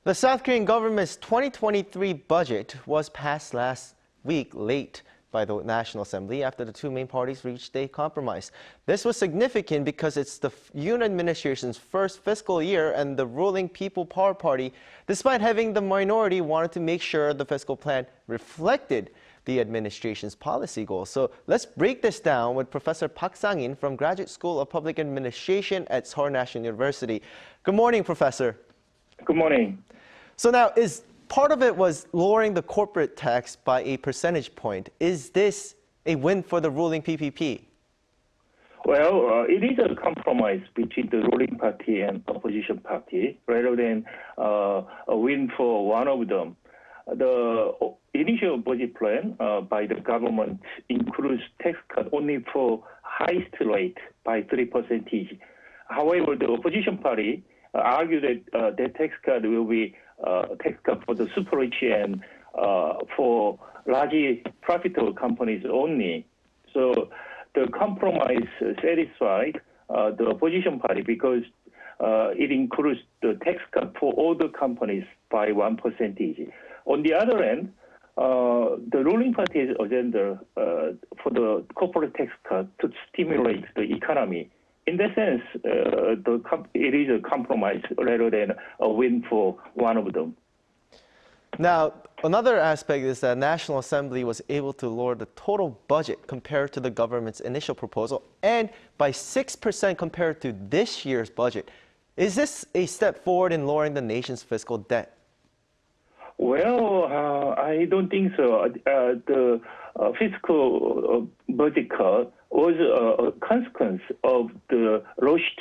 The South Korean government's 2023 budget was passed last week late by the National Assembly after the two main parties reached a compromise. This was significant because it's the Yoon administration's first fiscal year, and the ruling People Power Party, despite having the minority, wanted to make sure the fiscal plan reflected the administration's policy goals. So let's break this down with Professor Park Sang-in from Graduate School of Public Administration at Seoul National University. Good morning, Professor. Good morning. So now, part of it was lowering the corporate tax by a percentage point. Is this a win for the ruling PPP? Well, it is a compromise between the ruling party and opposition party, rather than a win for one of them. The initial budget plan by the government includes tax cut only for highest rate by 3%. However, the opposition party argued that that tax cut will be tax cut for the super rich and for large profitable companies only. So the compromise satisfied the opposition party because it includes the tax cut for all the companies by 1%. On the other hand, the ruling party's agenda for the corporate tax cut to stimulate the economy. In that sense, it is a compromise rather than a win for one of them. Now, another aspect is that National Assembly was able to lower the total budget compared to the government's initial proposal, and by 6% compared to this year's budget. Is this a step forward in lowering the nation's fiscal debt? Well, I don't think so. The fiscal budget cut was a consequence of the rushed,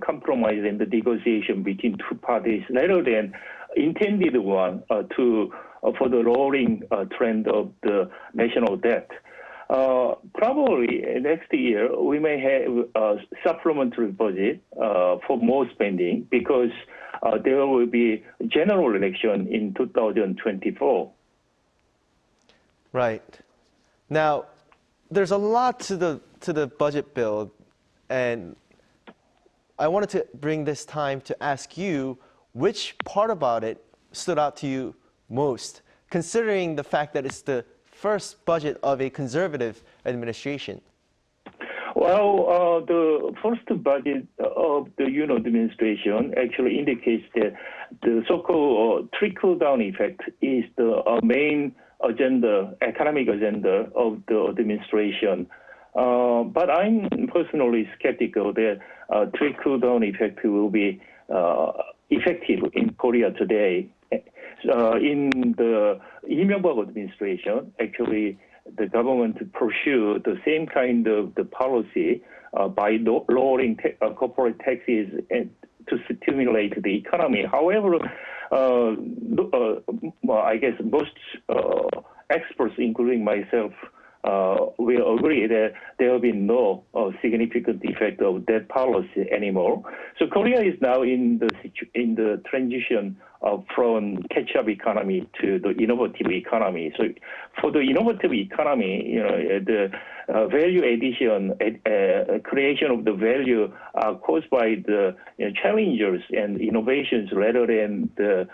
compromise and the negotiation between two parties, rather than intended one for the lowering trend of the national debt. Probably next year we may have a supplementary budget for more spending because there will be general election in 2024. Right. Now, there's a lot to the budget bill, and I wanted to bring this time to ask you which part about it stood out to you most, considering the fact that it's the first budget of a conservative administration. Well, the first budget of the Yoon administration actually indicates that the so-called trickle-down effect is the main agenda, economic agenda of the administration. But I'm personally skeptical that trickle-down effect will be effective in Korea today. In the Lee Myung-bak administration, actually, the government pursued the same kind of the policy by lowering corporate taxes and to stimulate the economy. However, I guess most experts, including myself, will agree that there will be no significant effect of that policy anymore. So Korea is now in the transition from catch-up economy to the innovative economy. So for the innovative economy, the value addition, creation of the value are caused by the challengers and innovations rather than the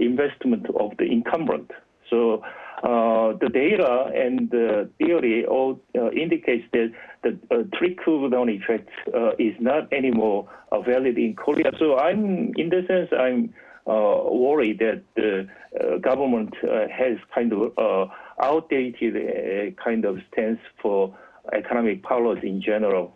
investment of the incumbent. So the data and the theory all indicates that the trickle-down effect is not anymore valid in Korea. So in the sense, I'm worried that the government has kind of outdated kind of stance for economic policy in general.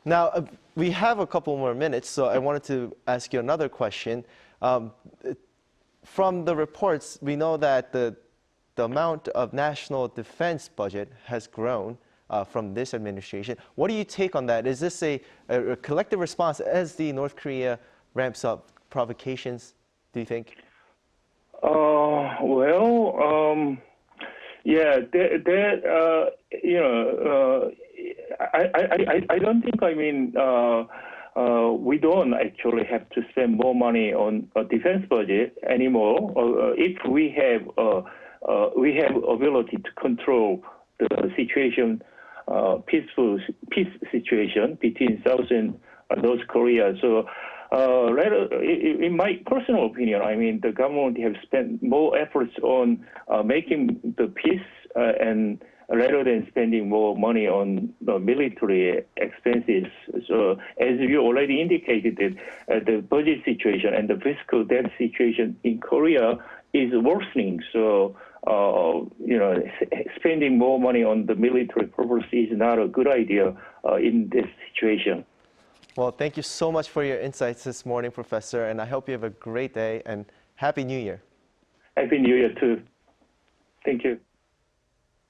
Now, we have a couple more minutes, so I wanted to ask you another question. From the reports, we know that the amount of national defense budget has grown from this administration. What do you take on that? Is this a collective response as the North Korea ramps up provocations, do you think? Yeah, I don't think, we don't actually have to spend more money on a defense budget anymore if we have ability to control the situation, peace situation between South and North Korea. So in my personal opinion, I mean, the government have spent more efforts on making the peace and rather than spending more money on the military expenses. So, as you already indicated, that the budget situation and the fiscal debt situation in Korea is worsening. So, spending more money on the military purpose is not a good idea in this situation. Well, thank you so much for your insights this morning, Professor, and I hope you have a great day and Happy New Year. Happy New Year too. Thank you.